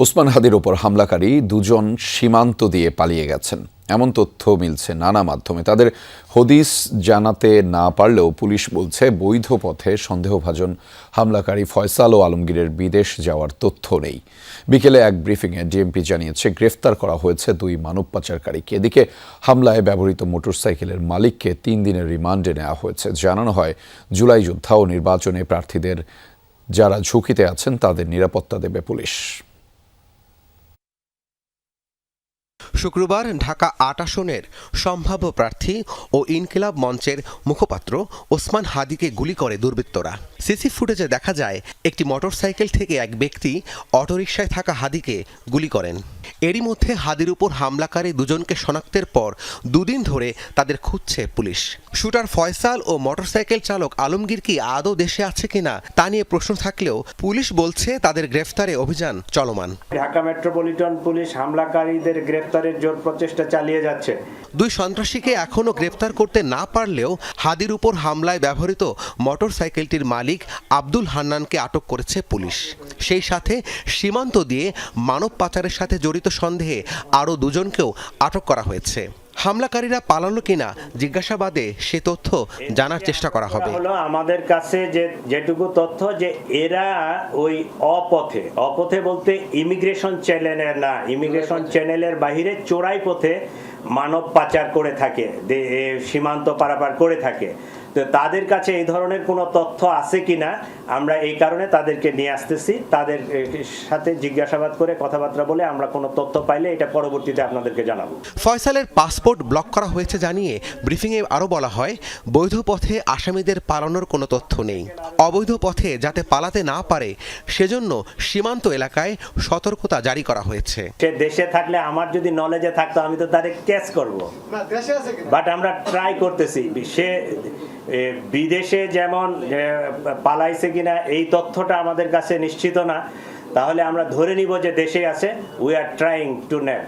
ওসমান হাদির ওপর হামলাকারী দুজন সীমান্ত দিয়ে পালিয়ে গেছেন এমন তথ্য মিলছে নানা মাধ্যমে। তাদের হদিস জানাতে না পারলেও পুলিশ বলছে বৈধ পথে সন্দেহভাজন হামলাকারী ফয়সাল ও আলমগীরের বিদেশ যাওয়ার তথ্য নেই। বিকেলে এক ব্রিফিংয়ে ডিএমপি জানিয়েছে গ্রেফতার করা হয়েছে 2 মানব পাচারকারীকে। এদিকে হামলায় ব্যবহৃত মোটরসাইকেলের মালিককে 3 দিনের রিমান্ডে নেওয়া হয়েছে। জানানো হয় জুলাই যোদ্ধা ও নির্বাচনে প্রার্থীদের যারা ঝুঁকিতে আছেন তাদের নিরাপত্তা দেবে পুলিশ। শুক্রবার ঢাকা ৮ আসনের সম্ভাব্য প্রার্থী ও ইনকিলাব মঞ্চের মুখপাত্র ওসমান হাদিকে গুলি করে দুর্বৃত্তরা। সিসি ফুটেজে দেখা যায় একটি মোটরসাইকেল থেকে এক ব্যক্তি অটোরিকশায় থাকা হাদিকে গুলি করেন। এরই মধ্যে হাদির উপর হামলাকারী দুজনকে শনাক্তের পর 2 দিন ধরে তাদের খুঁজছে পুলিশ। শুটার ফয়সাল ও মোটরসাইকেল চালক আলমগীর কি আদৌ দেশে আছে কিনা তা নিয়ে প্রশ্ন থাকলেও পুলিশ বলছে তাদের গ্রেফতারে অভিযান চলমান। ঢাকা মেট্রোপলিটন পুলিশ হামলাকারীদের গ্রেফতারের জোর প্রচেষ্টা চালিয়ে যাচ্ছে। 2 সন্ত্রাসীকে এখনও গ্রেফতার করতে না পারলেও হাদির উপর হামলায় ব্যবহৃত মোটরসাইকেলটির মালিক আব্দুল হান্নানকে আটক করেছে পুলিশ। সেই সাথে সীমান্ত দিয়ে মানব পাচারের সাথে জড়িত সন্দেহে আরও 2 জনকেও আটক করা হয়েছে। হামলাকারীরা পালালো কিনা জিজ্ঞাসাবাদে সে তথ্য জানার চেষ্টা করা হবে। আমাদের কাছে যেটুকু তথ্য যে এরা ওই অপথে বলতে ইমিগ্রেশন চ্যানেলের না, ইমিগ্রেশন চ্যানেলের বাহিরে চোরাই পথে মানব পাচার করে থাকে, সীমান্ত পারাপার করে থাকে। তো তাদের কাছে এই ধরনের কোনো তথ্য আছে কিনা আমরা এই কারণে তাদেরকে নিয়ে আসতেছি। তাদের সাথে জিজ্ঞাসাবাদ করে কথাবার্তা বলে আমরা কোনো তথ্য পাইলে এটা পরবর্তীতে আপনাদেরকে জানাবো। ফয়সালের পাসপোর্ট ব্লক করা হয়েছে জানিয়ে ব্রিফিংয়ে আরও বলা হয় বৈধ পথে আসামিদের পালানোর কোনো তথ্য নেই। অবৈধ পথে যাতে পালাতে না পারে সেজন্য সীমান্ত এলাকায় সতর্কতা জারি করা হয়েছে। সে দেশে থাকলে আমার যদি নলেজে থাকতো আমি তো তারে ক্যাচ করবো, বাট আমরা ট্রাই করতেছি। সে বিদেশে যেমন পালাইছে কিনা এই তথ্যটা আমাদের কাছে নিশ্চিত না, তাহলে আমরা ধরে নিব যে দেশে আছে। উই আর ট্রাইং টু নেপ।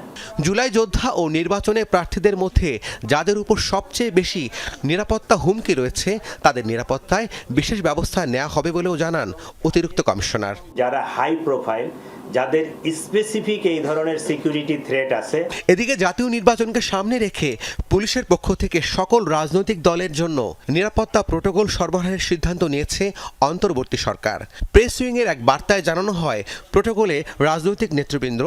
জুলাই যোদ্ধা ও নির্বাচনে প্রার্থীদের মধ্যে যাদের উপর সবচেয়ে বেশি নিরাপত্তা হুমকি রয়েছে তাদের নিরাপত্তায় বিশেষ ব্যবস্থা নেওয়া হবে বলেও জানান অতিরিক্ত কমিশনার। যারা হাই প্রোফাইল, যাদের স্পেসিফিক এই ধরনের সিকিউরিটি থ্রেট আছে। এদিকে জাতীয় নির্বাচনকে সামনে রেখে পুলিশের পক্ষ থেকে সকল রাজনৈতিক দলের জন্য নিরাপত্তা প্রোটোকল সরবরাহের সিদ্ধান্ত নিয়েছে অন্তর্বর্তী সরকার। প্রেস উইংয়ের এক বার্তায় জানানো হয় প্রোটোকলে রাজনৈতিক নেতৃবৃন্দ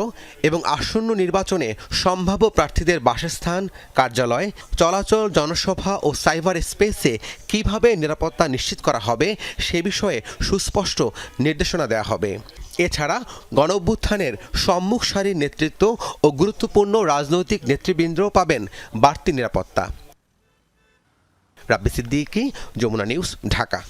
এবং আসন্ন নির্বাচনে সম্ভাব্য প্রার্থীদের বাসস্থান, কার্যালয়, চলাচল, জনসভা ও সাইবার স্পেসে কিভাবে নিরাপত্তা নিশ্চিত করা হবে সে বিষয়ে সুস্পষ্ট নির্দেশনা দেওয়া হবে। এছাড়া গণঅভ্যুত্থানের সম্মুখ সারির নেতৃত্ব ও গুরুত্বপূর্ণ রাজনৈতিক নেতৃবৃন্দও পাবেন বাড়তি নিরাপত্তা। রাব্বি সিদ্দিকী, যমুনা নিউজ, ঢাকা।